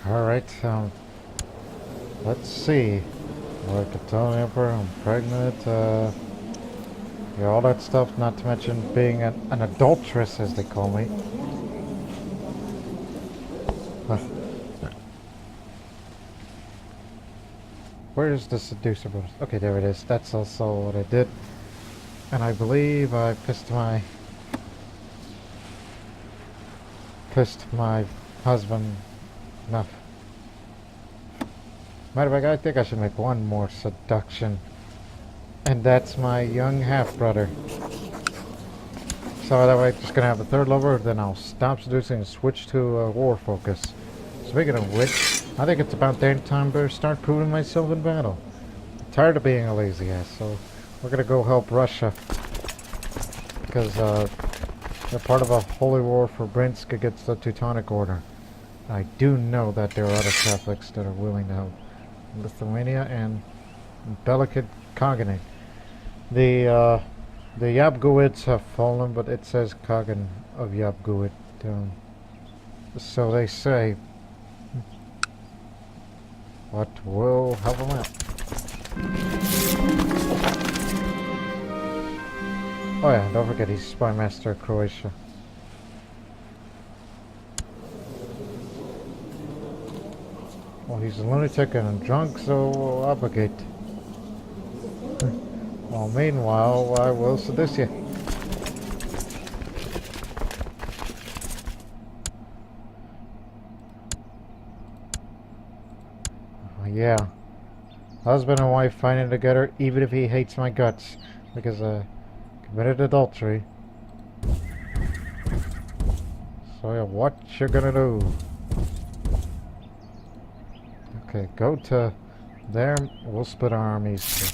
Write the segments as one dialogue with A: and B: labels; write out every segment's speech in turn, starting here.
A: Alright, let's see. Like a town emperor, I'm pregnant, yeah, all that stuff, not to mention being an adulteress, as they call me. Huh. Where is the seducer bonus? Okay, there it is. That's also what I did. And I believe I pissed my husband enough. Matter of fact, I think I should make one more seduction. And that's my young half-brother. So that way I'm just gonna have a third lover, then I'll stop seducing and switch to war focus. Speaking of which, I think it's about damn time to start proving myself in battle. I'm tired of being a lazy ass, so we're gonna go help Russia. Because they're part of a holy war for Brinsk against the Teutonic Order. I do know that there are other Catholics that are willing to help. Lithuania and Bellicid Cognate. The Yabguids have fallen, but it says Kagan of Yabguid. So they say. What will help them out? Oh yeah, don't forget he's Spy Master of Croatia. Well, he's a lunatic and drunk, so obligate. Well, meanwhile, I will seduce you. Yeah. Husband and wife fighting together, even if he hates my guts, because I committed adultery. So yeah, what you gonna do? Okay, go to there. We'll split our armies.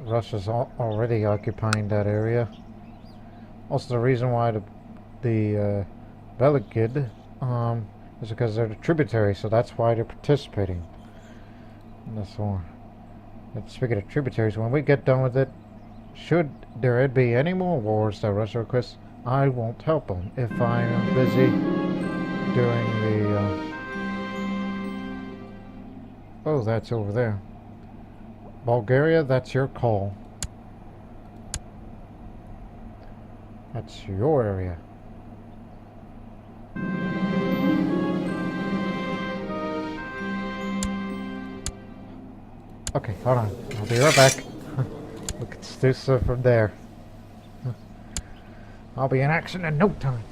A: Russia's already occupying that area. Also, the reason why the Bellicid is because they're the tributary, so that's why they're participating in this war. And speaking of tributaries, when we get done with it, should there be any more wars that Russia requests, I won't help them if I am busy doing the... Oh, that's over there. Bulgaria, that's your call. That's your area. Okay, hold on. I'll be right back. We can do so from there. I'll be in action in no time.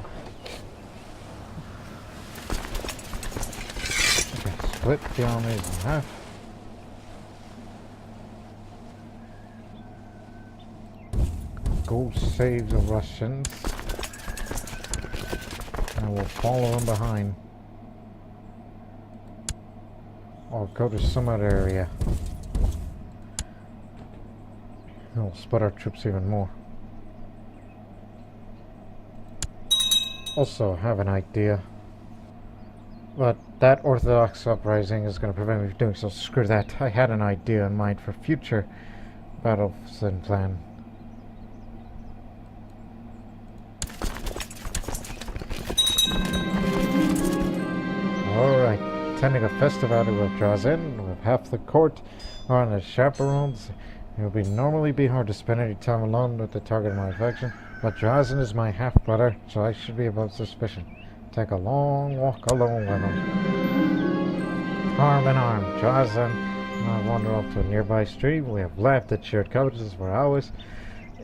A: Okay, split the armies in half. Go save the Russians. And we'll follow them behind. Or go to some other area. And we'll split our troops even more. Also, I have an idea. But that Orthodox uprising is going to prevent me from doing so. Screw that. I had an idea in mind for future battles and plan. Alright, attending a festival with Drazen, with half the court are on the chaperones. It would normally be hard to spend any time alone with the target of my affection, but Drazen is my half-brother, so I should be above suspicion. Take a long walk alone with him. Arm in arm, Drazen and I wander off to a nearby stream. We have laughed at shared coverages for hours.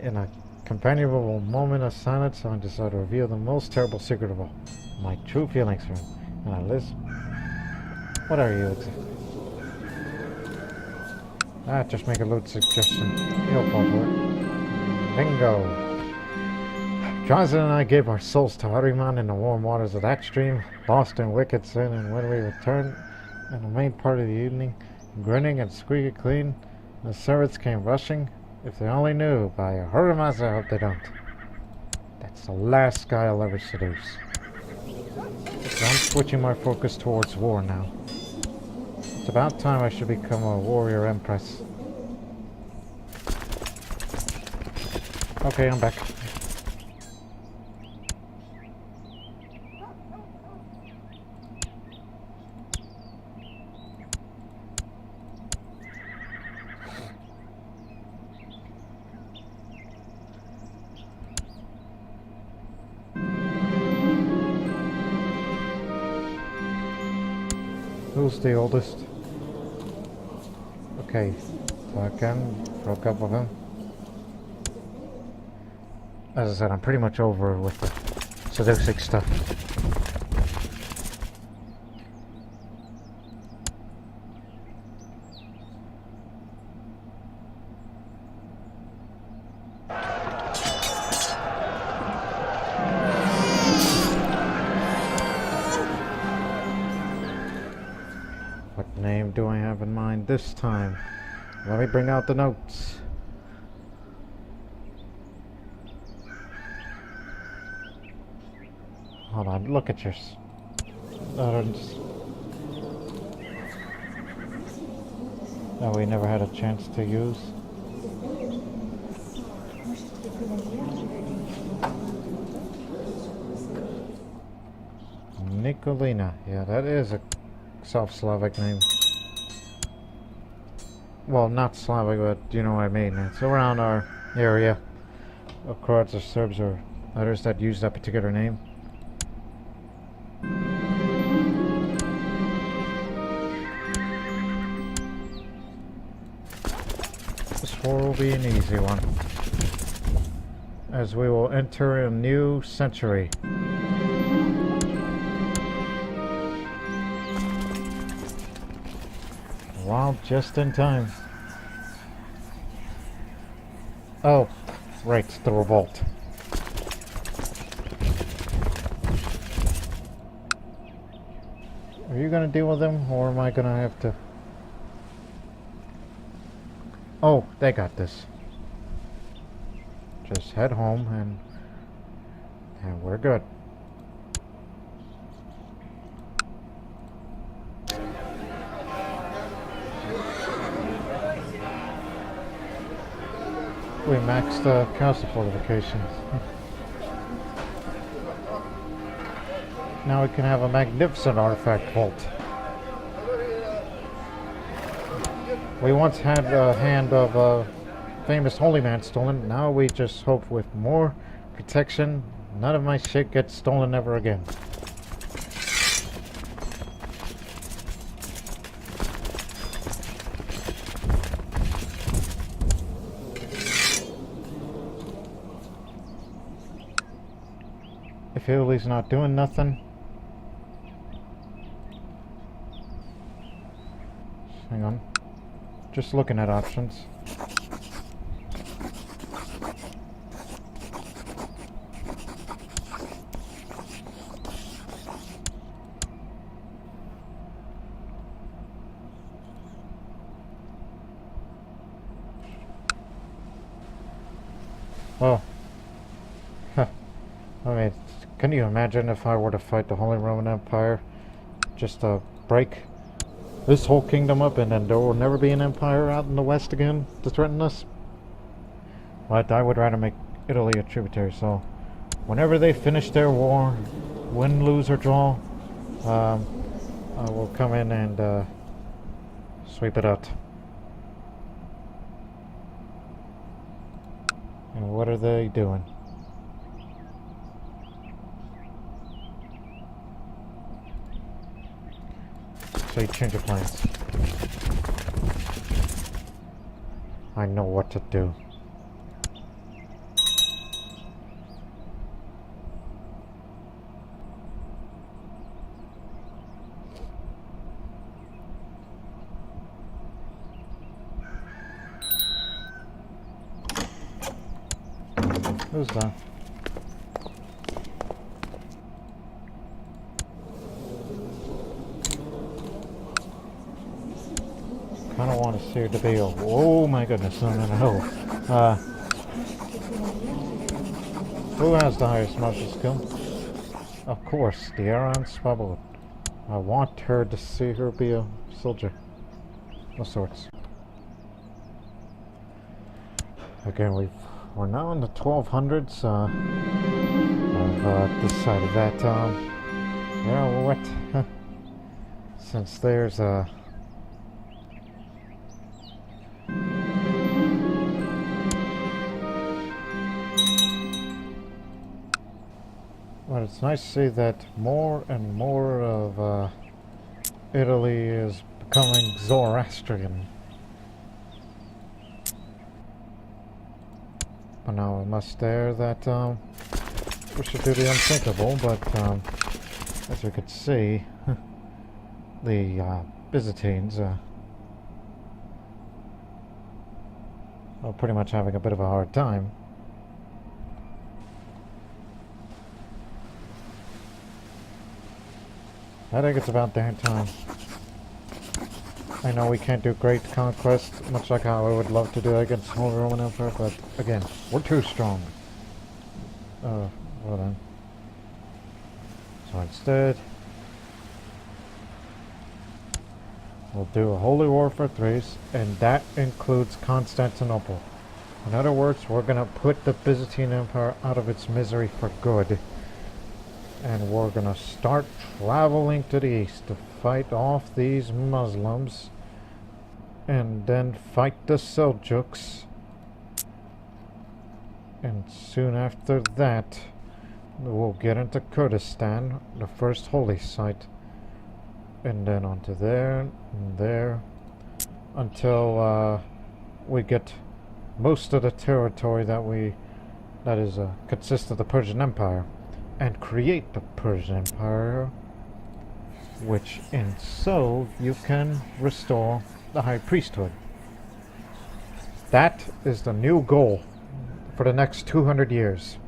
A: In a companionable moment of silence, I decide to reveal the most terrible secret of all, my true feelings for him. And I listen. What are you exactly? Just make a load suggestion. You'll fall for it. Bingo! Johnson and I gave our souls to Ahriman in the warm waters of that stream, lost in wicked sin, and when we returned in the main part of the evening, grinning and squeaky clean, the servants came rushing. If they only knew, by a Hurrimas, I hope they don't. That's the last guy I'll ever seduce. So I'm switching my focus towards war now. It's about time I should become a warrior empress. Okay, I'm back. Who's the oldest? Okay, so I can broke up with him. As I said, I'm pretty much over with the seducing stuff. What name do I have in mind this time? Let me bring out the notes. Hold on, look at yours. That we never had a chance to use. Nikolina. Yeah, that is a South Slavic name. Well, not Slavic, but you know what I mean. It's around our area. Of Croats or Serbs or others that use that particular name. This war will be an easy one, as we will enter a new century. Wow, just in time. Oh, right, the revolt. Are you gonna deal with them, or am I gonna have to? Oh, they got this. Just head home and we're good. We maxed the castle fortifications. Now we can have a magnificent artifact vault. We once had a hand of a famous holy man stolen. Now we just hope with more protection, none of my shit gets stolen ever again. If Italy's not doing nothing, hang on, just looking at options. Oh, huh. I mean, can you imagine if I were to fight the Holy Roman Empire? Just to break this whole kingdom up, and then there will never be an empire out in the west again to threaten us? But I would rather make Italy a tributary, so whenever they finish their war, win, lose, or draw, I will come in and sweep it out. And what are they doing? So you change your plans. I know what to do. Who's that? I don't want to see the deal. Oh my goodness, no. Who has the highest martial skill? Of course, the Aran Swabble. I want her to see her be a soldier of sorts. Again, we've we're now in the 1200s. I've decided that, you know what, since there's a... But it's nice to see that more and more of Italy is becoming Zoroastrian. But now I must dare that we should do the unthinkable, but as we could see, the Byzantines are pretty much having a bit of a hard time. I think it's about damn time. I know we can't do great conquest, much like how I would love to do against the Holy Roman Empire, but again, we're too strong. Well then. So instead, we'll do a Holy War for Thrace, and that includes Constantinople. In other words, we're gonna put the Byzantine Empire out of its misery for good. And we're gonna start traveling to the east to fight off these Muslims, and then fight the Seljuks, and soon after that we'll get into Kurdistan, the first holy site, and then onto there and there until we get most of the territory that is consists of the Persian Empire, and create the Persian Empire, which in so you can restore the High Priesthood. That is the new goal for the next 200 years.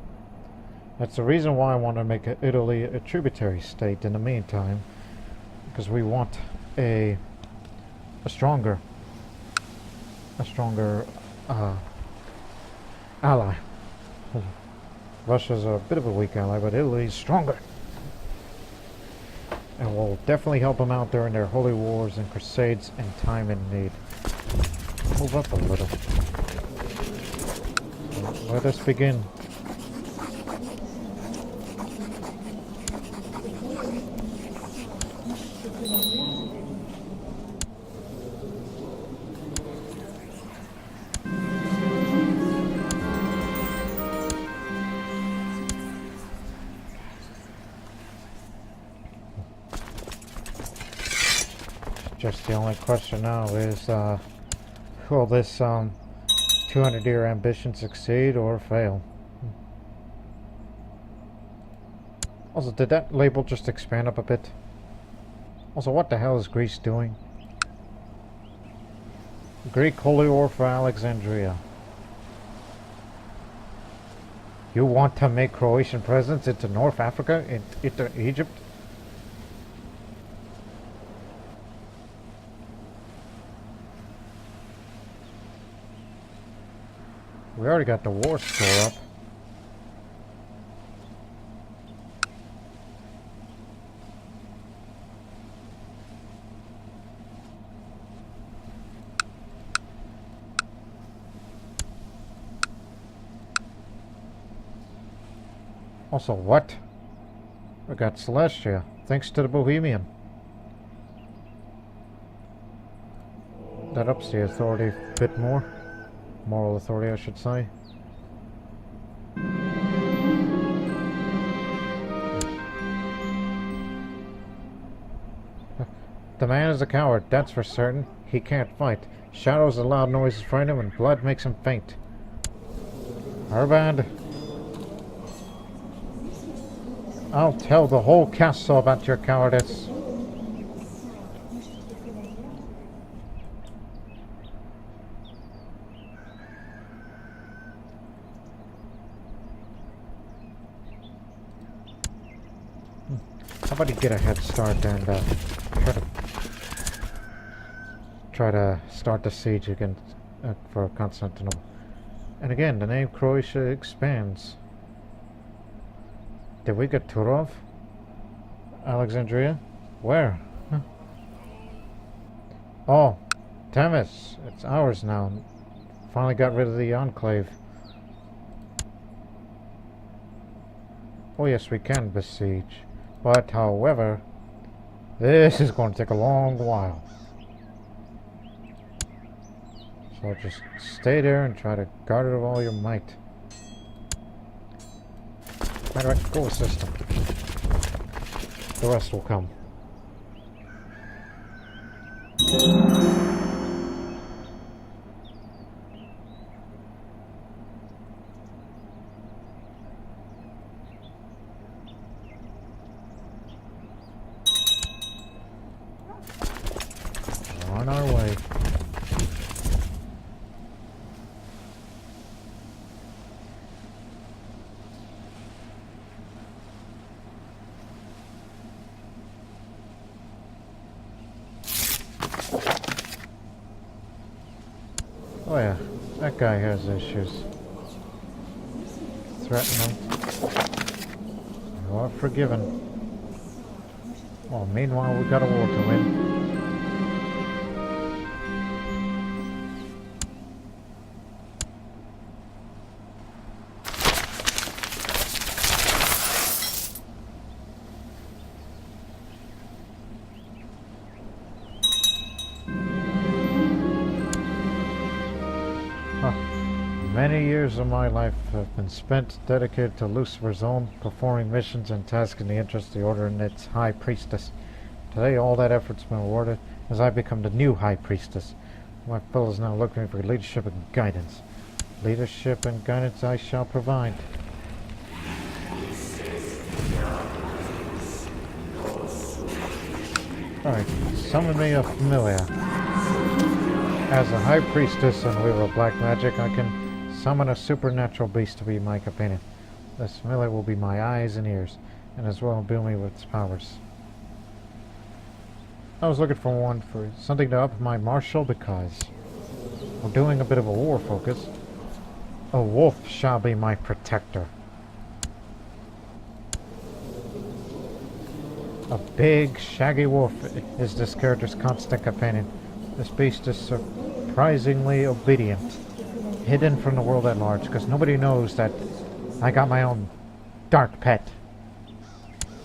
A: That's the reason why I want to make Italy a tributary state in the meantime, because we want a stronger ally. Russia's a bit of a weak ally, but Italy's stronger. And we'll definitely help them out during their holy wars and crusades in time and need. Move up a little. Let us begin. Just the only question now is, will this 200-year ambition succeed or fail? Also, did that label just expand up a bit? Also, what the hell is Greece doing? Greek Holy War for Alexandria. You want to make Croatian presence into North Africa, into Egypt? We already got the war score up. Also, what? We got Celestia, thanks to the Bohemian. That ups the authority a bit more. Moral authority, I should say. The man is a coward, that's for certain. He can't fight. Shadows and loud noises frighten him, and blood makes him faint. Harband. I'll tell the whole castle about your cowardice. How about you get a head start and try to start the siege again for Constantinople. And again, the name Croatia expands. Did we get Turov? Alexandria? Where? Huh. Oh, Tamis. It's ours now. Finally got rid of the Enclave. Oh yes, we can besiege. But, however, this is going to take a long while. So just stay there and try to guard it with all your might. Matter of fact, go assist them. The rest will come. On our way. Oh yeah, that guy has issues. Threaten him. You are forgiven. Well, meanwhile, we got a war to win. Many years of my life have been spent dedicated to Lucifer's own, performing missions and tasks in the interest of the Order and its High Priestess. Today all that effort's been rewarded as I become the new High Priestess. My fellows now looking for leadership and guidance. Leadership and guidance I shall provide. Alright, summon me a familiar. As a High Priestess and weaver of black magic, I can summon a supernatural beast to be my companion. This familiar will be my eyes and ears, and as well imbued me with its powers. I was looking for one for something to up my martial because we're doing a bit of a war focus. A wolf shall be my protector. A big, shaggy wolf is this character's constant companion. This beast is surprisingly obedient. Hidden from the world at large, because nobody knows that I got my own dark pet.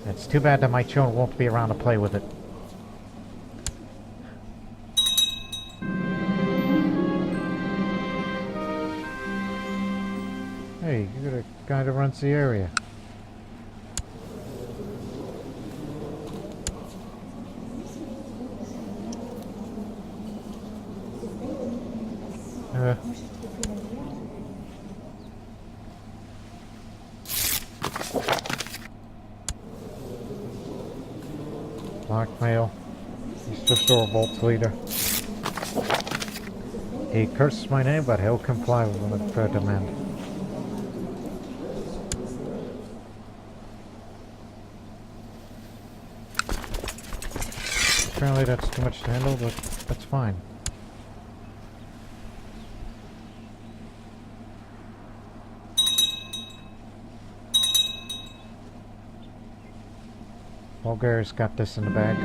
A: It's too bad that my children won't be around to play with it. Hey, you're the guy that runs the area. Blackmail. He's just a revolt leader. He curses my name, but he'll comply with a fair demand. Apparently that's too much to handle, but that's fine. Bulgaria's got this in the bag.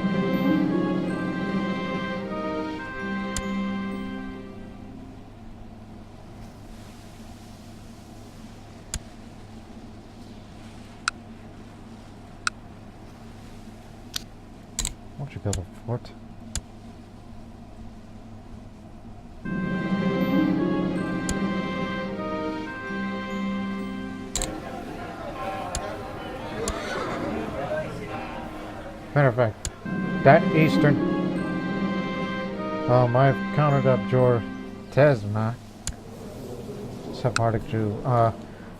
A: Won't you build a fort? Matter of fact, that eastern... I've counted up Tereza, Sephardic Jew,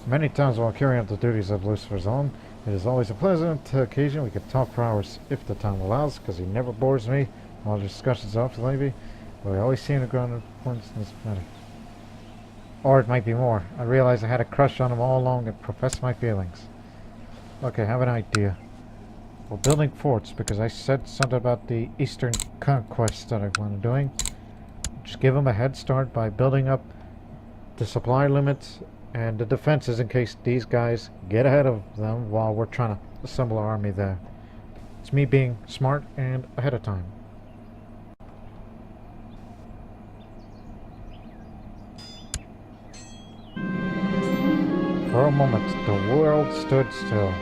A: many times while carrying out the duties of Lucifer's own. It is always a pleasant occasion. We could talk for hours if the time allows, because he never bores me while the discussions are often lengthy, but we always seem to ground in points in this matter. Or it might be more. I realized I had a crush on him all along and professed my feelings. Okay, I have an idea. We're building forts because I said something about the Eastern Conquest that I wanted doing. Just give them a head start by building up the supply limits and the defenses in case these guys get ahead of them while we're trying to assemble our army there. It's me being smart and ahead of time. For a moment, the world stood still.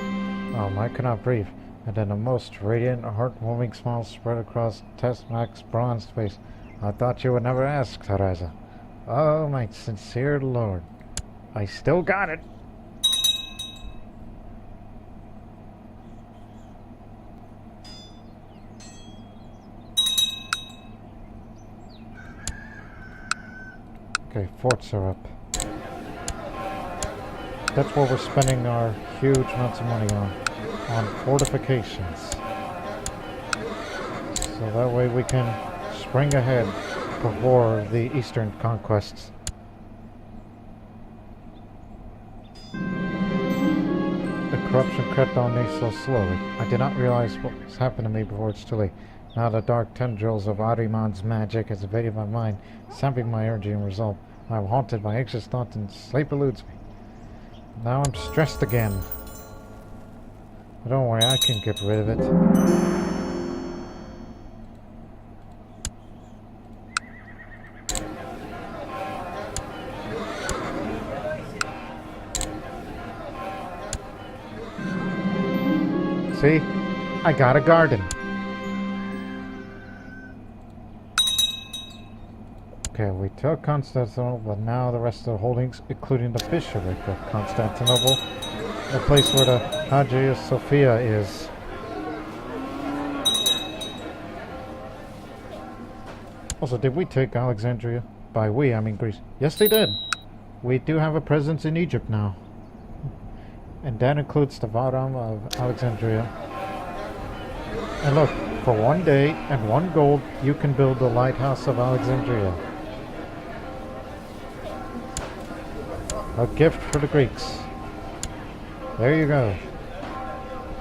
A: I could not breathe. And then a most radiant, heartwarming smile spread across Tesmac's bronzed face. I thought you would never ask, Tereza. Oh, my sincere lord. I still got it. Okay, forts are up. That's what we're spending our huge amounts of money on fortifications. So that way we can spring ahead before the eastern conquests. The corruption crept on me so slowly. I did not realize what was happening to me before it's too late. Now the dark tendrils of Ahriman's magic has evaded my mind, sapping my energy and resolve. I am haunted by anxious thoughts and sleep eludes me. Now I'm stressed again. But don't worry, I can get rid of it. See? I got a garden. Okay, we took Constantinople, but now the rest of the holdings, including the bishopric of Constantinople, the place where the Hagia Sophia is. Also, did we take Alexandria? By we, I mean Greece. Yes, they did. We do have a presence in Egypt now. And that includes the Varam of Alexandria. And look, for 1 day and 1 gold, you can build the Lighthouse of Alexandria. A gift for the Greeks. There you go.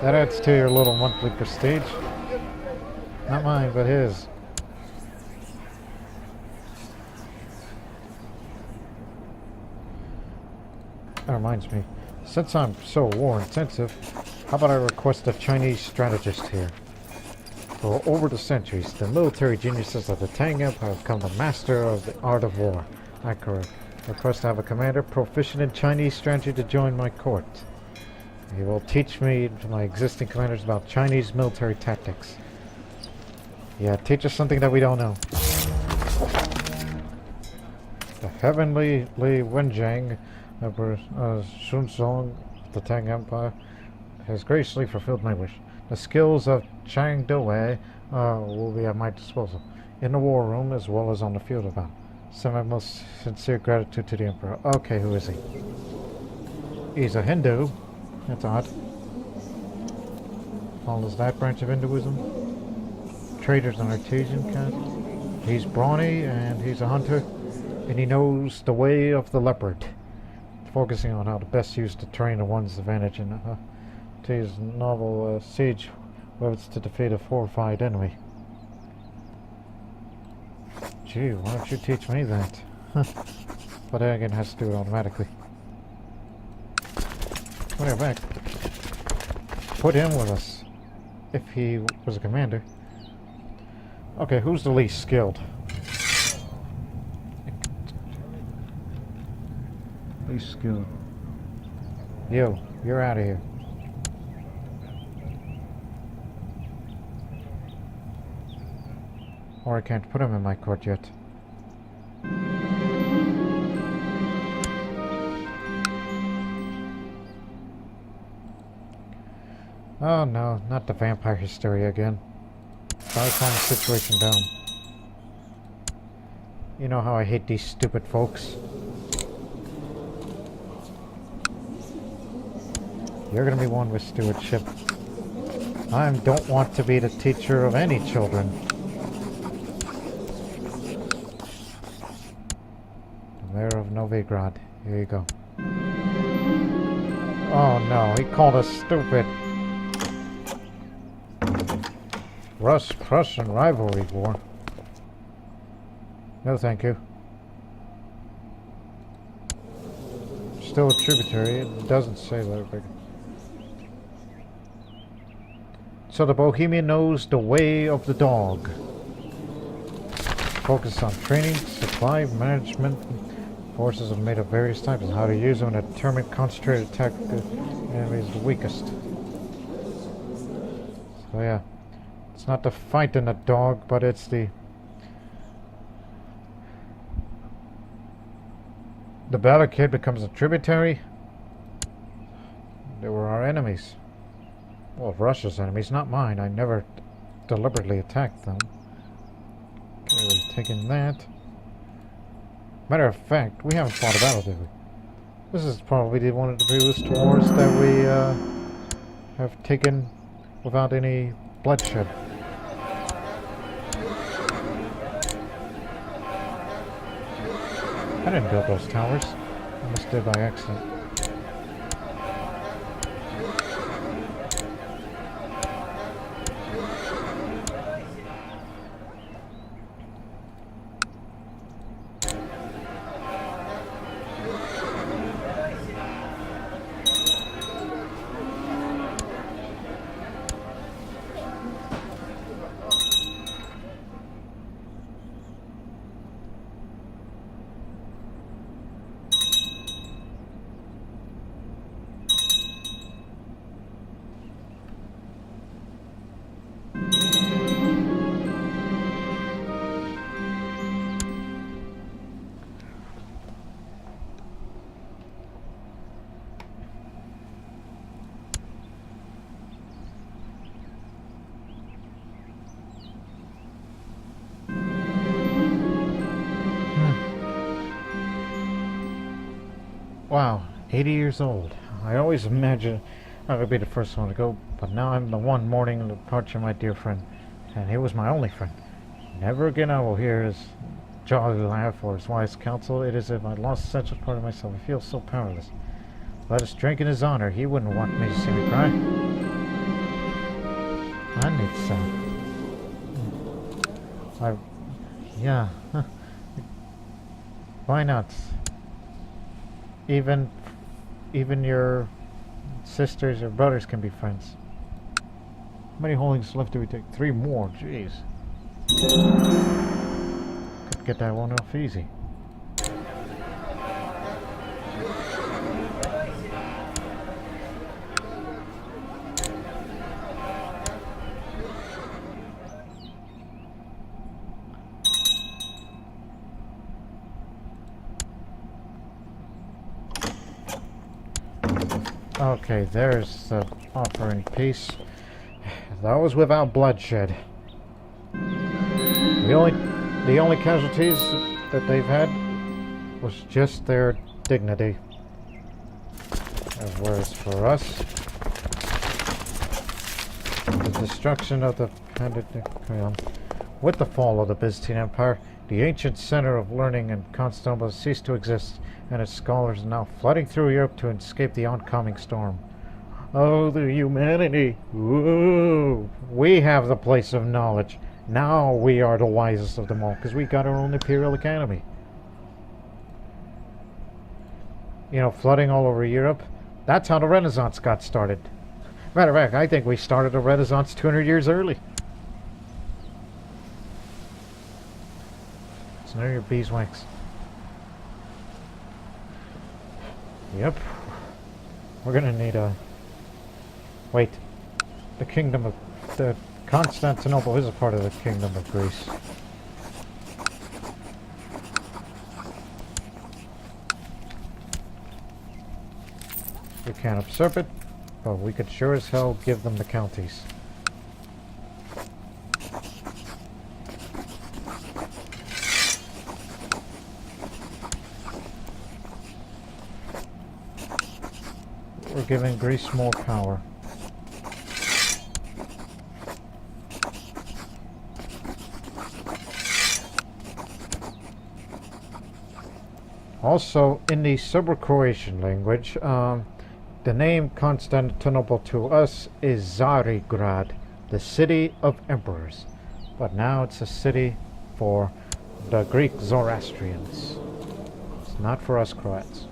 A: That adds to your little monthly prestige. Not mine, but his. That reminds me. Since I'm so war intensive, how about I request a Chinese strategist here? For over the centuries, the military geniuses of the Tang Empire have become the master of the art of war. I request to have a commander proficient in Chinese strategy to join my court. He will teach me to my existing commanders about Chinese military tactics. Yeah, teach us something that we don't know. The heavenly Li Wenjiang, Emperor Shunzong of the Tang Empire, has graciously fulfilled my wish. The skills of Chang Dewei will be at my disposal, in the war room as well as on the field of battle. Send my most sincere gratitude to the Emperor. Okay, who is he? He's a Hindu. That's odd. Follows that branch of Hinduism. Traders and artisan caste. He's brawny and he's a hunter. And he knows the way of the leopard. Focusing on how to best use the terrain to one's advantage in his novel siege weapons to defeat a fortified enemy. Gee, why don't you teach me that? But then again, it has to do it automatically. When you're back, put him with us. If he was a commander. Okay, who's the least skilled? Least skilled. You, you're out of here. Or I can't put him in my court yet. Oh no, not the vampire hysteria again. Gotta calm the situation down. You know how I hate these stupid folks. You're gonna be one with stewardship. I don't want to be the teacher of any children. Mayor of Novigrad. Here you go. Oh no, he called us stupid. Rus-Prussian rivalry war. No thank you. Still a tributary, it doesn't say that. So the Bohemian knows the way of the dog. Focus on training, supply, management. Forces are made of various types and how to use them in a determined, concentrated attack the enemy is the weakest. So yeah, it's not the fight in the dog, but it's the Battle Kid becomes a tributary. They were our enemies. Well, Russia's enemies, not mine. I never deliberately attacked them. Okay, we're taking that. Matter of fact, we haven't fought a battle, did we? This is probably one of the fewest wars that we have taken without any bloodshed. I didn't build those towers. I must did by accident. Wow, 80 years old. I always imagined I would be the first one to go, but now I'm the one mourning the departure of my dear friend, and he was my only friend. Never again I will hear his jolly laugh or his wise counsel. It is as if I lost a central part of myself. I feel so powerless. Let us drink in his honor. He wouldn't want me to see me cry. I need some. Yeah. Why not? Even your sisters or brothers can be friends. How many holdings left do we take? 3 more. Jeez. Could get that one off easy. Okay, there's the offering piece. That was without bloodshed. The only casualties that they've had was just their dignity. Whereas for us, the destruction of the with the fall of the Byzantine Empire, the ancient center of learning in Constantinople ceased to exist, and its scholars are now flooding through Europe to escape the oncoming storm. Oh, the humanity! Ooh, we have the place of knowledge. Now we are the wisest of them all, because we got our own Imperial Academy. You know, flooding all over Europe. That's how the Renaissance got started. Matter of fact, I think we started the Renaissance 200 years early. So there your beeswax. Yep. We're gonna need a... Wait. The kingdom of... The Constantinople is a part of the kingdom of Greece. We can't usurp it, but we could sure as hell give them the counties. We're giving Greece more power. Also, in the Serbo-Croatian language, the name Constantinople to us is Zarigrad, the city of emperors. But now it's a city for the Greek Zoroastrians. It's not for us Croats.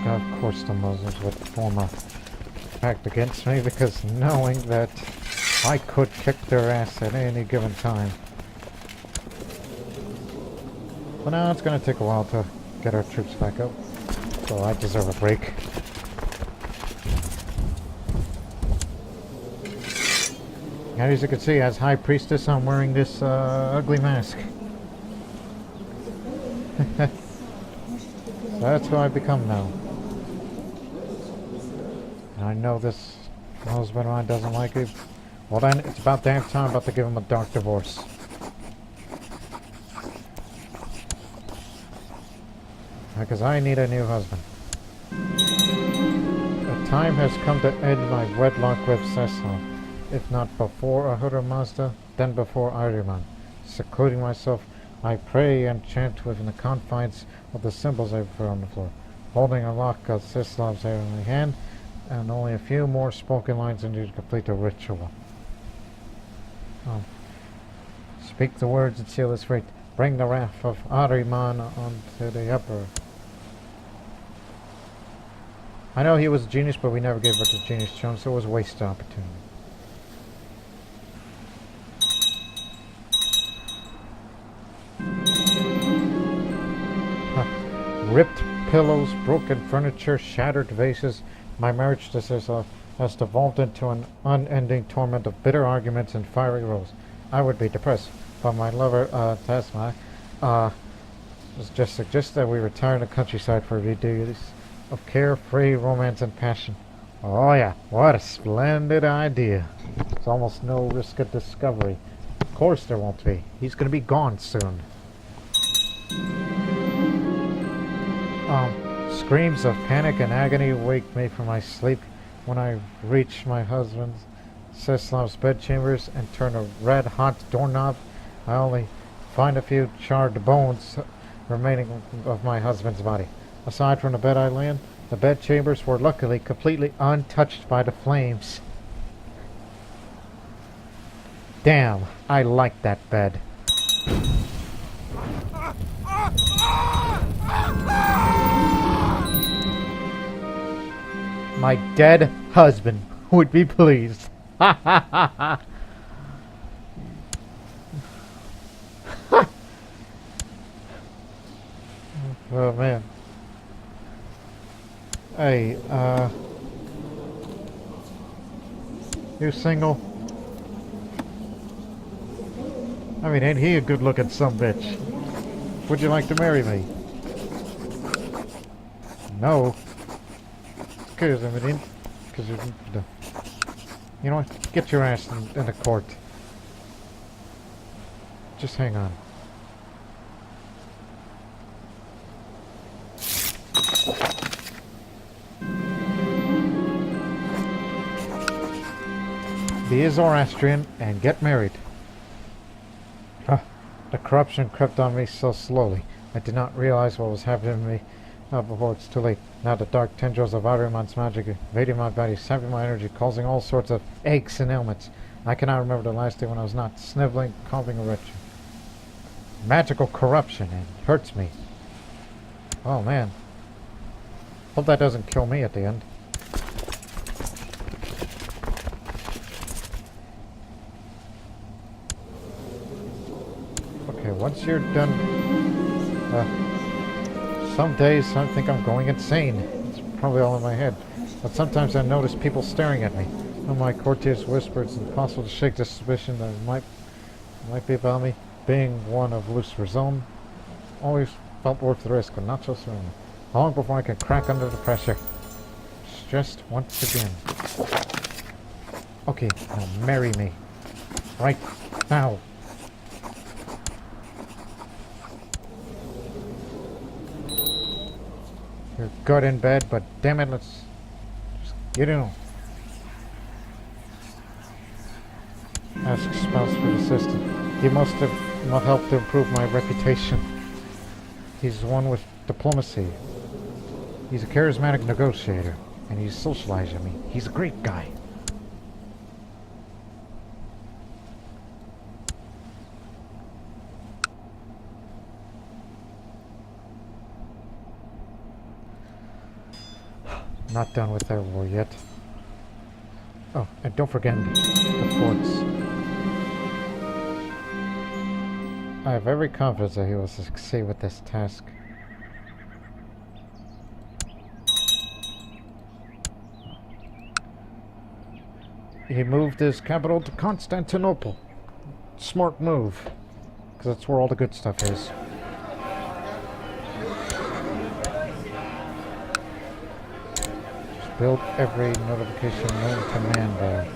A: Of course the Muslims would form a pact against me, because knowing that I could kick their ass at any given time. But now it's going to take a while to get our troops back up. So I deserve a break. And as you can see, as High Priestess, I'm wearing this ugly mask. So that's who I've become now. And I know this husband of mine doesn't like it. Well then, it's about damn time I'm about to give him a dark divorce. Because I need a new husband. The time has come to end my wedlock with Cecil. If not before Ahura Mazda, then before Ahriman. Secluding myself, I pray and chant within the confines of the symbols I put on the floor, holding a lock of Sislav's hair in my hand, and only a few more spoken lines needed to complete the ritual. Speak the words and seal this fate. Bring the wrath of Ahriman onto the Emperor. I know he was a genius, but we never gave it to Genius Jones, so it was a wasted opportunity. Ripped pillows, broken furniture, shattered vases. My marriage to Cecil has devolved into an unending torment of bitter arguments and fiery rows. I would be depressed, but my lover, Tasma, just suggests that we retire in the countryside for a few days of carefree romance and passion. Oh yeah, what a splendid idea. There's almost no risk of discovery. Of course there won't be. He's gonna be gone soon. Screams of panic and agony wake me from my sleep when I reach my husband's Seslav's bedchambers and turn a red-hot doorknob. I only find a few charred bones remaining of my husband's body. Aside from the bed I lay in, the bedchambers were luckily completely untouched by the flames. Damn, I like that bed. My dead husband would be pleased. Ha ha ha ha. Oh man. Hey, you single? I mean, ain't he a good looking sumbitch? Would you like to marry me? No. Because I mean, because you know what? Get your ass in the court. Just hang on. Be a Zoroastrian and get married. The corruption crept on me so slowly. I did not realize what was happening to me before it's too late. Now the dark tendrils of Ahriman's magic invading my body, sapping my energy, causing all sorts of aches and ailments. I cannot remember the last day when I was not sniveling, coughing, or retching. Magical corruption, it hurts me. Oh man. Hope that doesn't kill me at the end. Okay, once you're done... some days I think I'm going insane. It's probably all in my head. But sometimes I notice people staring at me. One of my courtiers whispered it's impossible to shake the suspicion that it might be about me. Being one of loose resolve, always felt worth the risk, but not so soon. Long before I can crack under the pressure. Stressed once again. Okay, now marry me. Right now. You're good in bed, but damn it, let's just get in. Ask spouse for assistance. He must have helped to improve my reputation. He's one with diplomacy. He's a charismatic negotiator, and he's socializing me. He's a great guy. Not done with their war yet. Oh, and don't forget the forts. I have every confidence that he will succeed with this task. he moved his capital to Constantinople. Smart move, because that's where all the good stuff is. Just build every notification known to man there.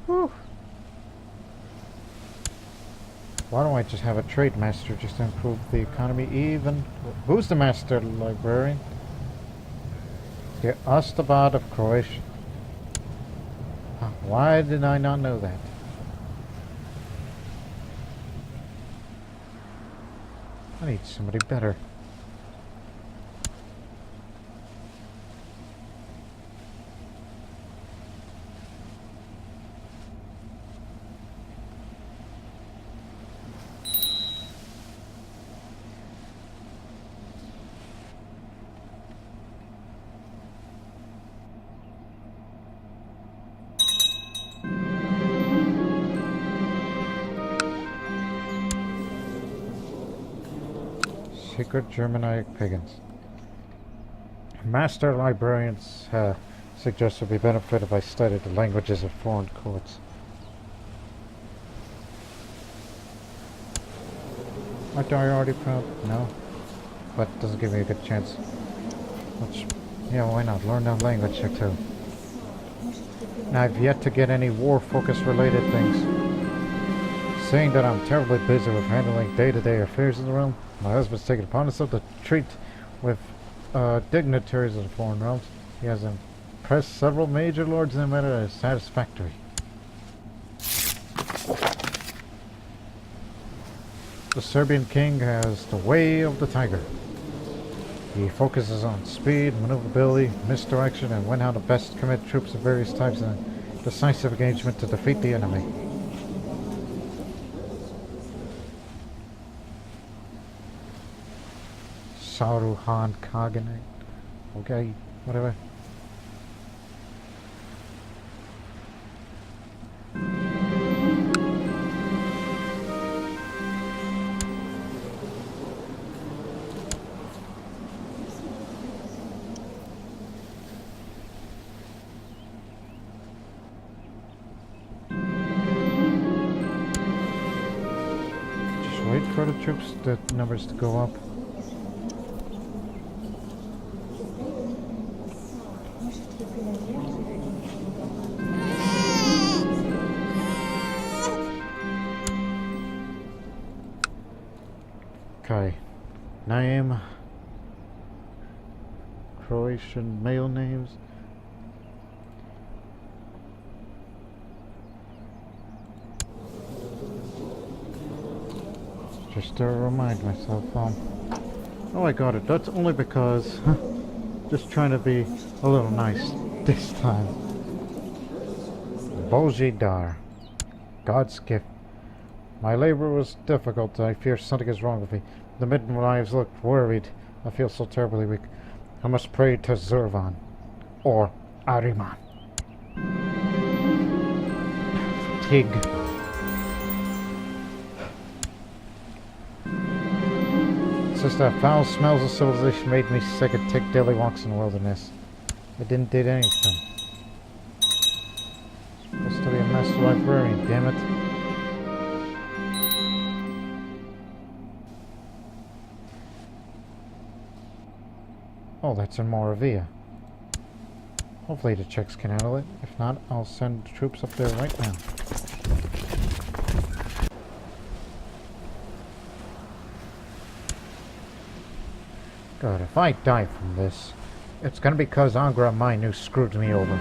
A: Whew. Why don't I just have a trade master just to improve the economy even? Who's the master librarian? The Ostabat of Croatia. Why did I not know that? I need somebody better. Secret Germanic pagans. Master librarians suggest it would be benefited if I studied the languages of foreign courts. Aren't I already proud? No. But it doesn't give me a good chance. Which, yeah, why not? Learn that language or two. Now, I've yet to get any war-focus related things. Saying that I'm terribly busy with handling day-to-day affairs in the realm, my husband's taken upon himself to treat with dignitaries of the foreign realms. He has impressed several major lords in a manner that is satisfactory. The Serbian king has the way of the tiger. He focuses on speed, maneuverability, misdirection, and when how to best commit troops of various types in a decisive engagement to defeat the enemy. Saruhan Khaganate. Okay, whatever. Just wait for the troops, the numbers to go up. Okay, name, Croatian male names. Just to remind myself, oh I got it, that's only because, just trying to be a little nice this time. Bozhidar, God's gift. My labor was difficult. I fear something is wrong with me. The midwives look worried. I feel so terribly weak. I must pray to Zurvan. Or Ahriman. Fatigue. It's just that foul smells of civilization made me sick and take daily walks in the wilderness. I didn't do anything. Supposed to be a master librarian, damn it. Oh, that's in Moravia. Hopefully the Czechs can handle it. If not, I'll send troops up there right now. God, if I die from this, it's gonna be because Angra Mainyu screwed me over.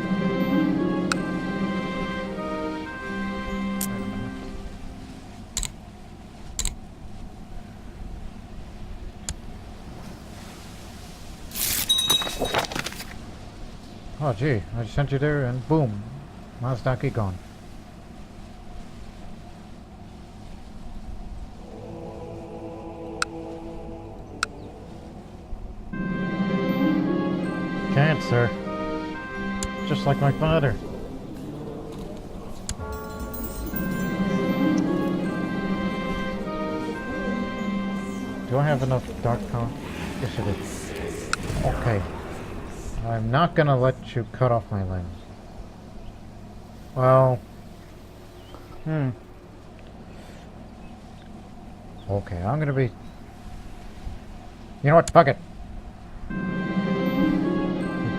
A: Oh gee, I sent you there and boom, Mazdaki gone. Cancer. Just like my father. Do I have enough dark con? Yes, I do. Okay. I'm not gonna let you cut off my limbs. Well... Okay, I'm gonna be... You know what? Fuck it! He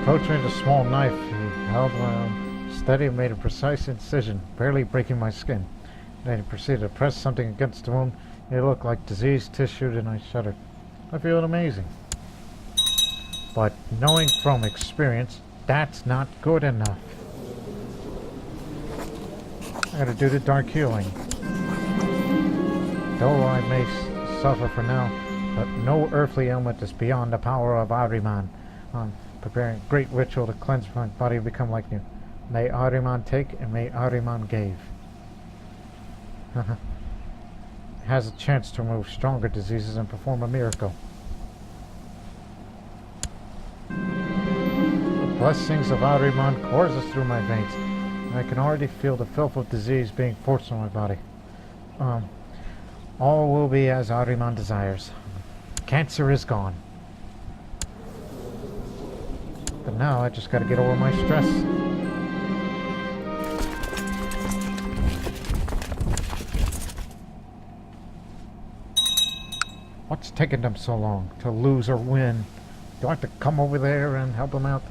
A: approached me with a small knife. He held my arm steady and made a precise incision, barely breaking my skin. Then he proceeded to press something against the wound. It looked like diseased tissue, and I shuddered. I feel amazing. But knowing from experience, that's not good enough. I gotta do the dark healing. Though I may suffer for now, but no earthly ailment is beyond the power of Ahriman. I'm preparing a great ritual to cleanse my body and become like new. May Ahriman take and may Ahriman give. Has a chance to remove stronger diseases and perform a miracle. The blessings of Ahriman courses through my veins. I can already feel the filth of disease being forced on my body. All will be as Ahriman desires. Cancer is gone. But now I just gotta get over my stress. What's taking them so long to lose or win? Do I have to come over there and help them out?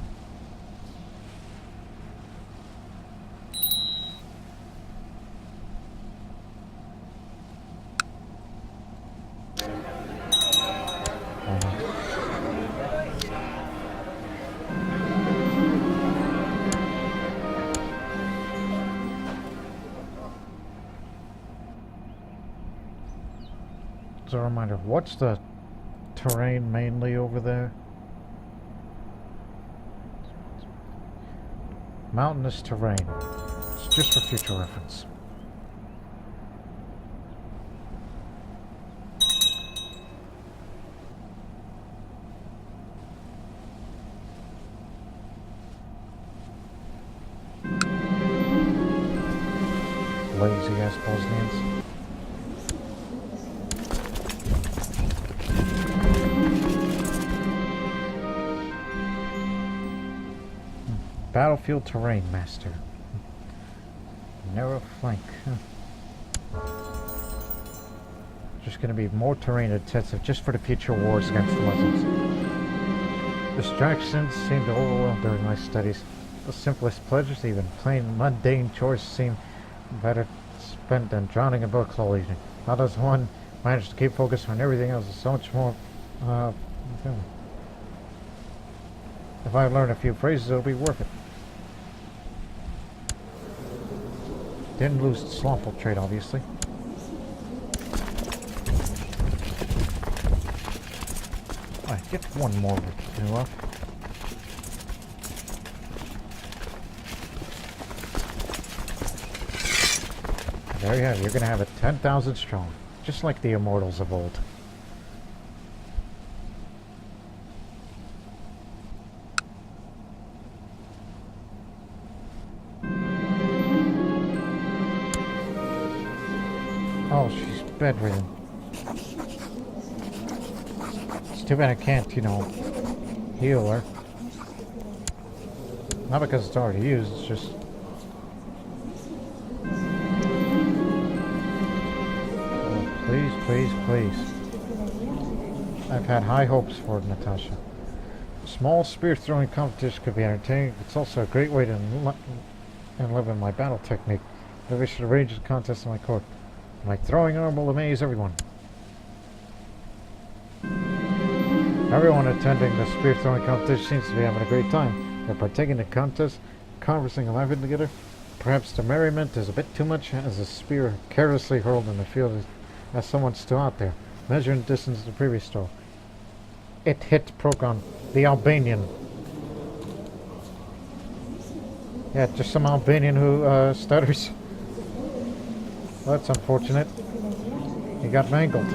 A: As a reminder, what's the terrain mainly over there? Mountainous terrain. It's just for future reference. Lazy ass Bosnians. Battlefield terrain master. Narrow flank. Just going to be more terrain intensive just for the future wars against the Muslims. Distractions seem to overwhelm during my studies. The simplest pleasures, even plain mundane chores, seem better spent than drowning in books all evening. How does one manage to keep focused when everything else is so much more... If I learn a few phrases, it'll be worth it. Didn't lose the slothful trait, obviously. Alright, get one more to do up. There you have it. You're going to have a 10,000 strong, just like the immortals of old. Oh, she's bedridden. It's too bad I can't, you know, heal her. Not because it's already used, it's just... Oh, please, please, please. I've had high hopes for Natasha. A small spear throwing competition could be entertaining. It's also a great way to live in my battle technique. Maybe I should arrange a contest in my court. My throwing arm will amaze everyone. Everyone attending the spear throwing competition seems to be having a great time. They're partaking in the contest, conversing and laughing together. Perhaps the merriment is a bit too much as a spear carelessly hurled in the field as someone still out there, measuring distance to the previous throw. It hit Procon, the Albanian. Yeah, just some Albanian who stutters. Well, that's unfortunate. He got mangled.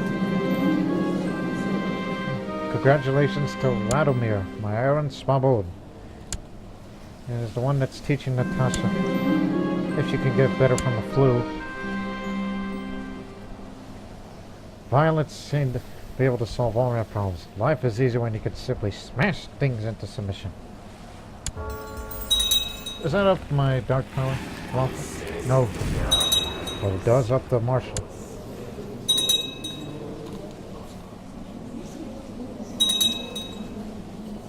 A: Congratulations to Radomir, my Aaron Swabod. and is the one that's teaching Natasha if she can get better from the flu. Violence seemed to be able to solve all our problems. Life is easier when you can simply smash things into submission. Is that up my dark power? Well, no. But it does up the martial.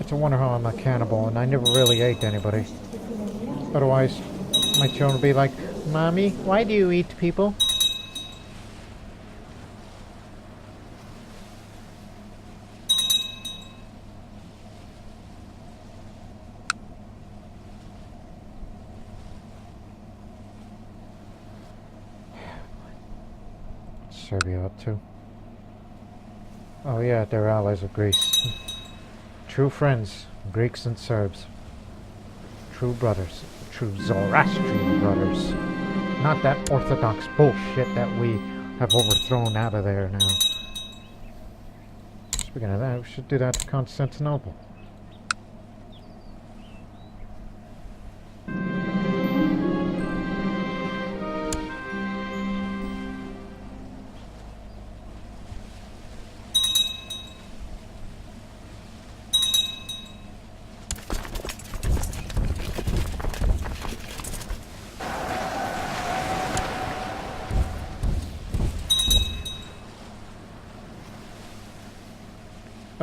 A: It's a wonder how I'm a cannibal and I never really ate anybody. Otherwise, my children would be like, Mommy, why do you eat people? Serbia up to? Oh yeah, they're allies of Greece. True friends, Greeks and Serbs. True brothers. True Zoroastrian brothers. Not that Orthodox bullshit that we have overthrown out of there now. Speaking of that, we should do that to Constantinople.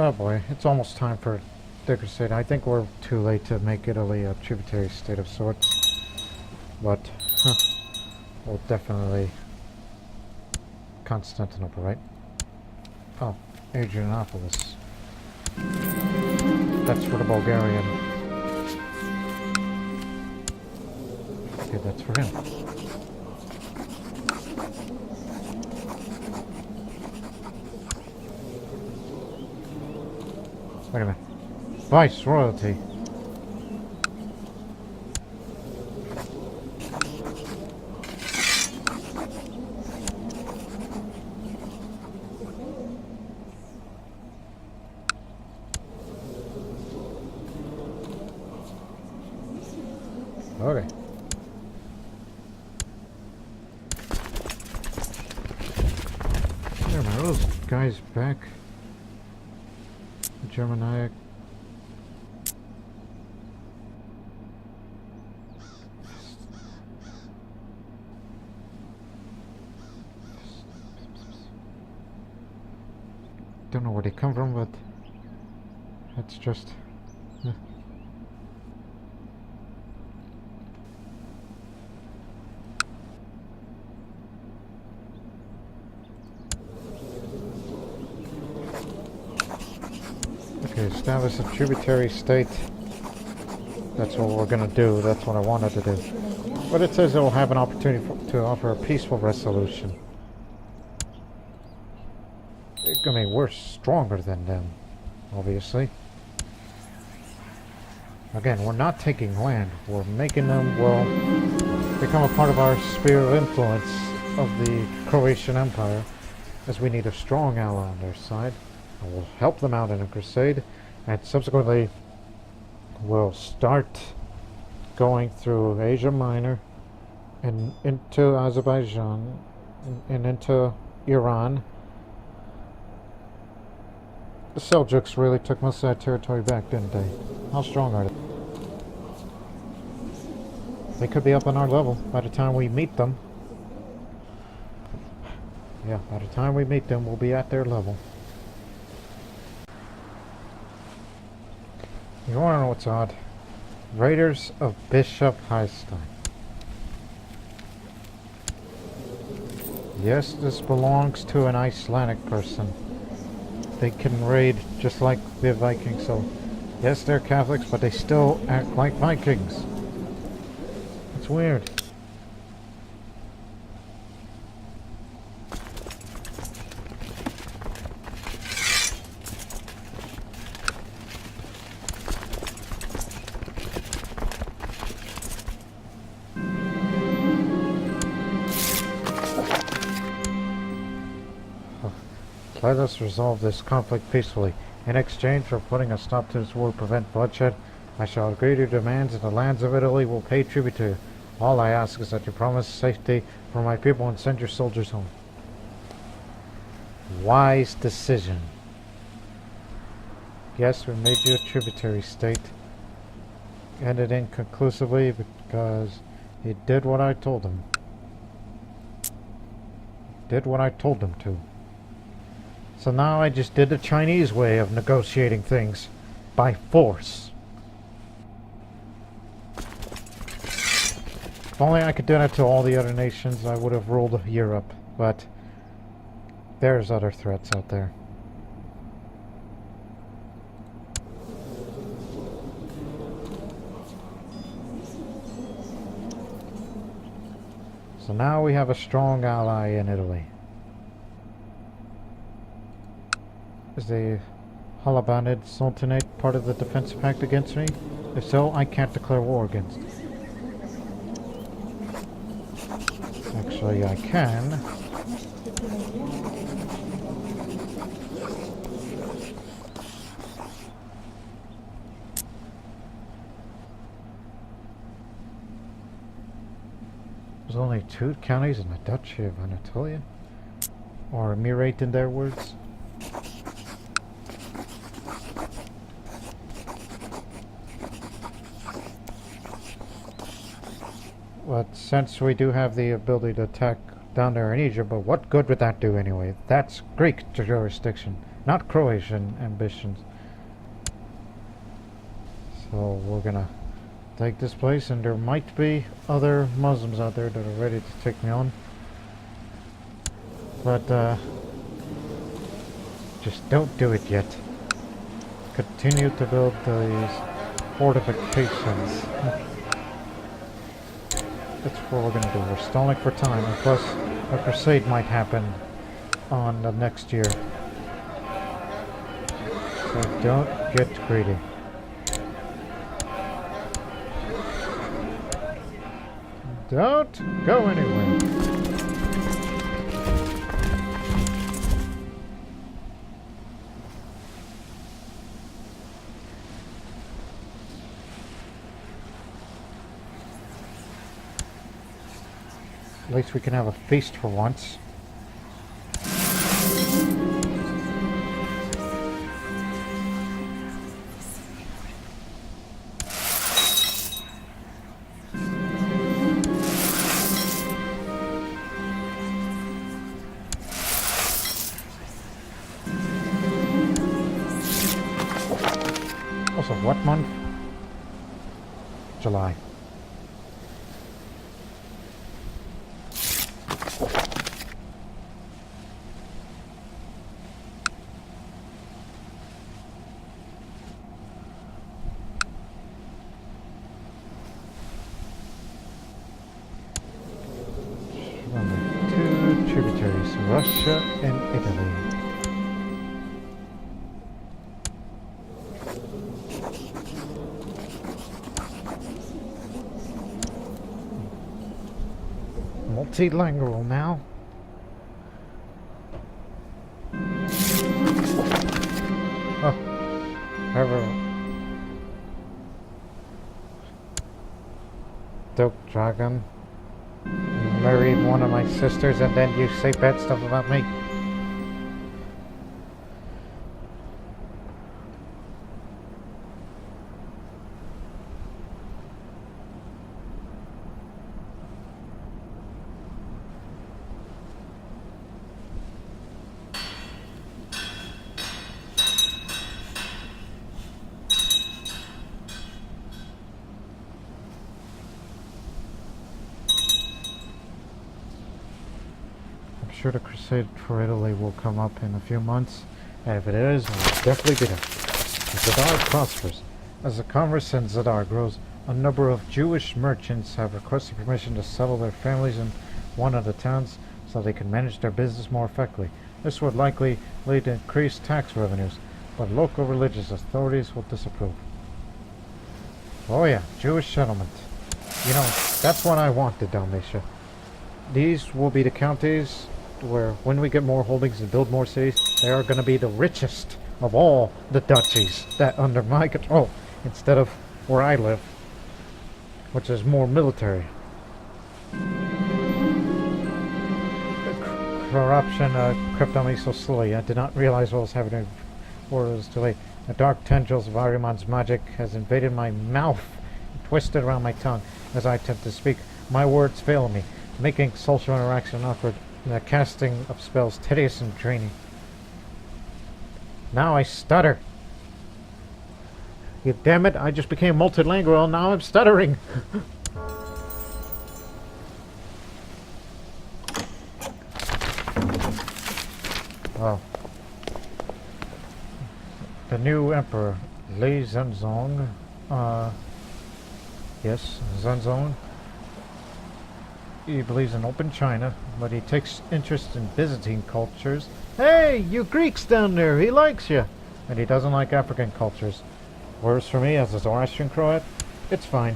A: Oh boy, it's almost time for the crusade. I think we're too late to make Italy a tributary state of sorts. But, we'll definitely... Constantinople, right? Oh, Adrianopolis. That's for the Bulgarian. Okay, that's for him. Look at that. Vice royalty. Okay. There are those guys back. Germanic. Don't know where they come from, but it's just... Okay, establish a tributary state. That's what we're gonna do. That's what I wanted to do. But it says it will have an opportunity to offer a peaceful resolution. I mean, we're stronger than them, obviously. Again, we're not taking land. We're making them, well, become a part of our sphere of influence of the Croatian Empire, as we need a strong ally on their side. And we'll help them out in a crusade, and subsequently we'll start going through Asia Minor and into Azerbaijan and into Iran. The Seljuks really took most of that territory back, didn't they? How strong are they? They could be up on our level by the time we meet them. Yeah, by the time we meet them, we'll be at their level. You want to know what's odd? Raiders of Bishop Heistein. Yes, this belongs to an Icelandic person. They can raid just like the Vikings, so yes, they're Catholics, but they still act like Vikings. It's weird. Let us resolve this conflict peacefully. In exchange for putting a stop to this war, prevent bloodshed, I shall agree to your demands, and the lands of Italy will pay tribute to you. All I ask is that you promise safety for my people and send your soldiers home. Wise decision. Yes, we made you a tributary state. Ended inconclusively because he did what I told him. Did what I told him to. So now I just did the Chinese way of negotiating things. By force. If only I could do that to all the other nations, I would have ruled Europe. But there's other threats out there. So now we have a strong ally in Italy. Is the Halabanid Sultanate part of the defensive pact against me? If so, I can't declare war against it. Actually, I can. There's only 2 counties in the Duchy of Anatolia, or Emirate in their words. But since we do have the ability to attack down there in Egypt, but what good would that do anyway? That's Greek jurisdiction, not Croatian ambitions. So we're gonna take this place, and there might be other Muslims out there that are ready to take me on. But just don't do it yet. Continue to build these fortifications. That's what we're gonna do. We're stalling for time, and plus a crusade might happen on the next year. So don't get greedy. Don't go anywhere. At least we can have a feast for once. Also, what month? July. Tributaries, Russia and Italy. Multilingual now. Oh, Dope Dragon. Married one of my sisters, and then you say bad stuff about me. Sure the crusade for Italy will come up in a few months, and if it is, I'll definitely be there. As Zadar prospers, as the commerce in Zadar grows, a number of Jewish merchants have requested permission to settle their families in one of the towns so they can manage their business more effectively. This would likely lead to increased tax revenues, but local religious authorities will disapprove. Oh yeah, Jewish settlement. You know, that's what I wanted, Dalmatia. These will be the counties where, when we get more holdings and build more cities, they are going to be the richest of all the duchies that under my control, instead of where I live, which is more military. Corruption crept on me so slowly. I did not realize what was happening before it was too late. The dark tendrils of Ahriman's magic has invaded my mouth and twisted around my tongue as I attempt to speak. My words fail me, making social interaction awkward and the casting of spells tedious and draining. Now I stutter. You damn it, I just became multilingual, now I'm stuttering. Oh. The new emperor, Lei Zhenzong, yes, Zhenzong. He believes in open China, but he takes interest in Byzantine cultures. Hey, you Greeks down there, he likes you! And he doesn't like African cultures. Worse for me as a Zoroastrian Croat, it's fine.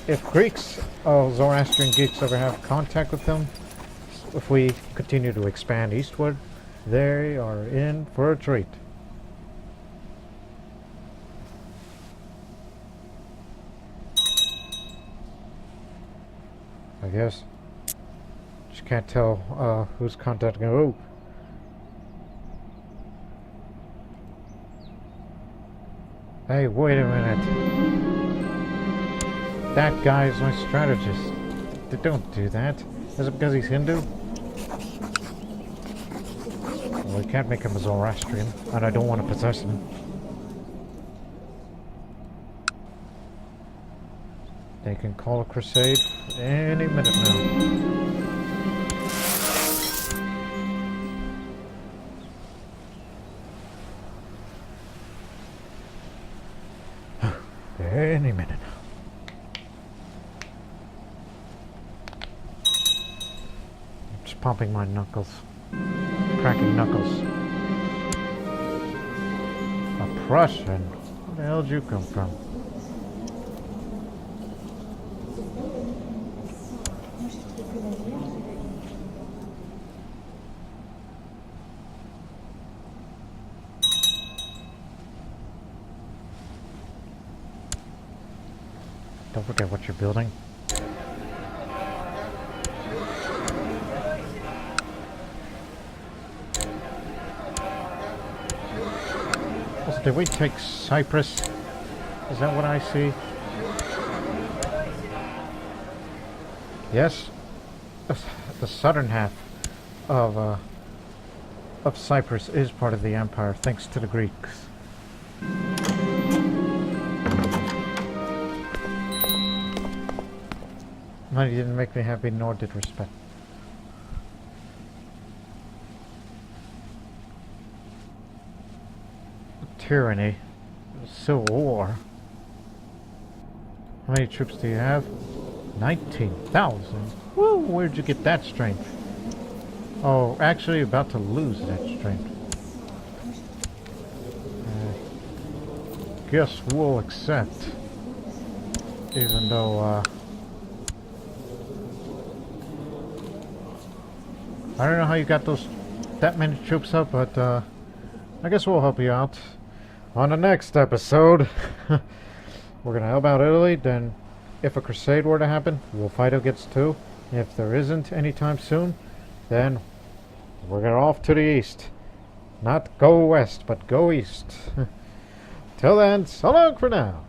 A: If Zoroastrian geeks ever have contact with them, if we continue to expand eastward, they are in for a treat. I guess. Just can't tell who's contacting who. Hey, wait a minute. That guy's my strategist. Don't do that. Is it because he's Hindu? Well, we can't make him a Zoroastrian, and I don't want to possess him. They can call a crusade any minute now. Any minute now. Just pumping my knuckles. Cracking knuckles. A Prussian? Where the hell did you come from? Don't forget what you're building. Also, did we take Cyprus? Is that what I see? Yes. The southern half of Cyprus is part of the empire, thanks to the Greeks. Money didn't make me happy, nor did respect. Tyranny. Civil war. How many troops do you have? 19,000. Woo! Where'd you get that strength? Oh, actually you're about to lose that strength. Guess we'll accept. Even though, I don't know how you got that many troops up, but I guess we'll help you out. On the next episode, we're gonna help out Italy. Then, if a crusade were to happen, we'll fight against two. If there isn't anytime soon, then we're gonna off to the east. Not go west, but go east. Till then, so long for now.